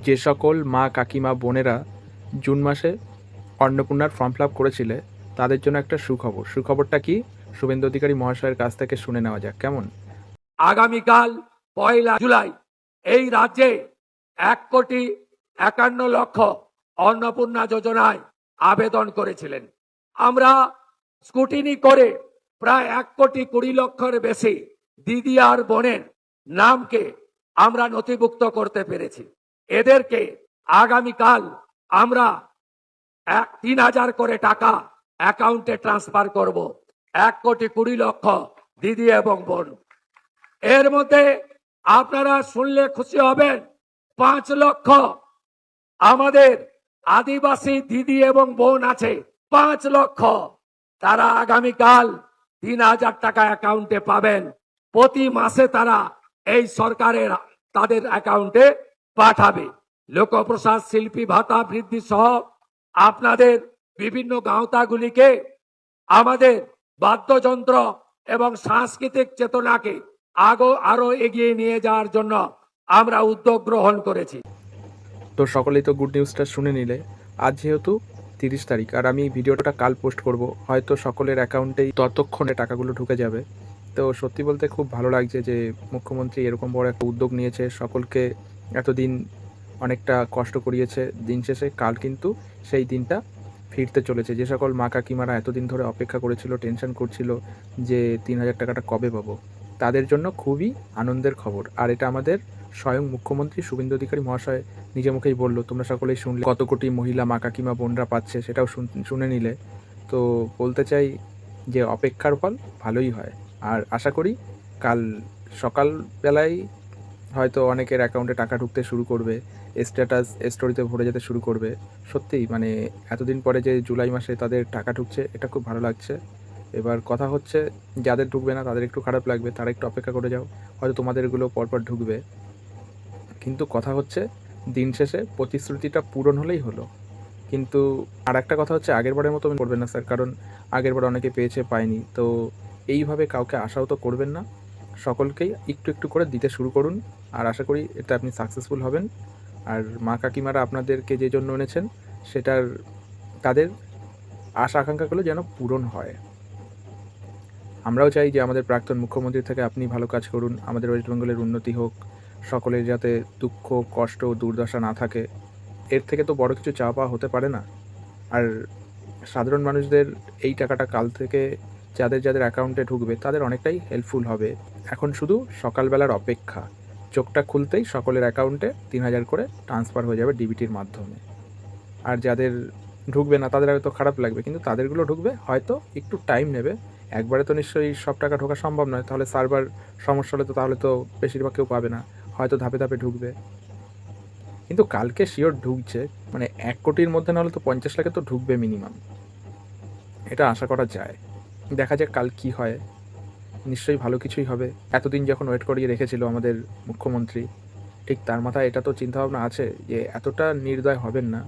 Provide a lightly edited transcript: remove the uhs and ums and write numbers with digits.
যে সকল মা কাকিমা বোনেরা জুন মাসে অন্নপূর্ণার ফর্ম ফিল আপ করেছিলে তাদের জন্য একটা সুখবরটা কি শুভেন্দু অধিকারী মহাশয়ের কাছ থেকে শুনে নেওয়া যাক কেমন। আগামীকাল 1 জুলাই এই রাজ্যে 1,51,00,000 অন্নপূর্ণা যোজনায় আবেদন করেছিলেন। আমরা স্কুটিনি করে প্রায় 1,20,00,000-এর বেশি দিদি আর বোনের নামকে আমরা নথিভুক্ত করতে পেরেছি। এদেরকে আগামীকাল আমরা 3,000 করে টাকা অ্যাকাউন্টে ট্রান্সফার করব। 1,20,00,000 দিদি এবং বোন। এর মধ্যে আপনারা শুনলে খুশি হবেন, 5 লক্ষ আমাদের আদিবাসী দিদি এবং বোন আছে। 5 লক্ষ তারা আগামীকাল 3,000 টাকা অ্যাকাউন্টে পাবেন। প্রতি মাসে তারা এই সরকারের তাদের অ্যাকাউন্টে পাঠাবে। লোকপ্রসাদ শিল্পী ভাতা বৃদ্ধি সহ আপনাদের বিভিন্ন গাঁওতাগুলিকে আমাদের বাদ্যযন্ত্র এবং সাংস্কৃতিক চেতনাকে আরো এগিয়ে নিয়ে যাওয়ার জন্য আমরা উদ্যোগ গ্রহণ করেছি। তো সকলেই তো গুড নিউজটা শুনে নিলে। আজ যেহেতু 30 তারিখ আর আমি ভিডিওটা কাল পোস্ট করব, হয়তো সকলের অ্যাকাউন্টেই ততক্ষণে টাকাগুলো ঢুকে যাবে। তো সত্যি বলতে খুব ভালো লাগছে যে মুখ্যমন্ত্রী এরকম বড় একটা উদ্যোগ নিয়েছে, সকলকে এতদিন অনেকটা কষ্ট করিয়েছে। দিন শেষে কাল কিন্তু সেই দিনটা ফিরতে চলেছে। যে সকল মা কাকিমারা এতদিন ধরে অপেক্ষা করেছিল, টেনশন করছিল যে 3,000 টাকাটা কবে পাবো, তাদের জন্য খুবই আনন্দের খবর। আর এটা আমাদের স্বয়ং মুখ্যমন্ত্রী শুভেন্দু অধিকারী মহাশয় নিজে মুখেই বললো। তোমরা সকলেই শুনলে কত কোটি মহিলা মা কাকিমা বোনরা পাচ্ছে, সেটাও শুনে নিলে। তো বলতে চাই যে অপেক্ষার ফল ভালোই হয়। আর আশা করি কাল সকালবেলায় হয়তো অনেকের অ্যাকাউন্টে টাকা ঢুকতে শুরু করবে, স্ট্যাটাস স্টোরিতে ভরে যেতে শুরু করবে। সত্যিই মানে এতদিন পরে যে জুলাই মাসে তাদের টাকা ঢুকছে, এটা খুব ভালো লাগছে। এবার কথা হচ্ছে, যাদের ঢুকবে না তাদের একটু খারাপ লাগবে, তারা একটু অপেক্ষা করে যাও, হয়তো তোমাদেরগুলো পরপর ঢুকবে। কিন্তু কথা হচ্ছে দিন শেষে প্রতিশ্রুতিটা পূরণ হলেই হলো। কিন্তু আর একটা কথা হচ্ছে, আগের বারের মতো করবেন না স্যার, কারণ আগের বার অনেকে পেয়েছে পায়নি। তো এইভাবে কাউকে আশাও তো করবেন না, সকলকেই একটু একটু করে দিতে শুরু করুন। আর আশা করি এটা আপনি সাকসেসফুল হবেন। আর মা কাকিমারা আপনাদেরকে যে জন্য এনেছেন সেটার তাদের আশা আকাঙ্ক্ষাগুলো যেন পূরণ হয়। আমরাও চাই যে আমাদের প্রাক্তন মুখ্যমন্ত্রী থেকে আপনি ভালো কাজ করুন, আমাদের ওয়েস্ট বেঙ্গলের উন্নতি হোক, সকলের যাতে দুঃখ কষ্ট দুর্দশা না থাকে। এর থেকে তো বড় কিছু চাওয়া পাওয়া হতে পারে না। আর সাধারণ মানুষদের এই টাকাটা কাল থেকে যাদের যাদের অ্যাকাউন্টে ঢুকবে তাদের অনেকটাই হেল্পফুল হবে। এখন শুধু সকালবেলার অপেক্ষা, চোখটা খুলতেই সকলের অ্যাকাউন্টে 3,000 করে ট্রান্সফার হয়ে যাবে ডিবিটির মাধ্যমে। আর যাদের ঢুকবে না তাদের হয়তো খারাপ লাগবে, কিন্তু তাদেরগুলো ঢুকবে, হয়তো একটু টাইম নেবে। একবারে তো নিশ্চয়ই সব টাকা ঢোকা সম্ভব নয়, তাহলে সার্ভার সমস্যা হলে তো তাহলে তো বেশিরভাগ কেউ পাবে না, হয়তো ধাপে ধাপে ঢুকবে। কিন্তু কালকে শিওর ঢুকছে, মানে 1 কোটির মধ্যে না হলে তো 50 লাখে তো ঢুকবে মিনিমাম, এটা আশা করা যায়। দেখা যাক কাল কি হয়, নিশ্চয়ই ভালো কিছুই হবে। এতদিন যখন ওয়েট করিয়ে রেখেছিল আমাদের মুখ্যমন্ত্রী, ঠিক তার মাথায় এটা তো চিন্তাভাবনা আছে যে এতটা নির্দয় হবেন না।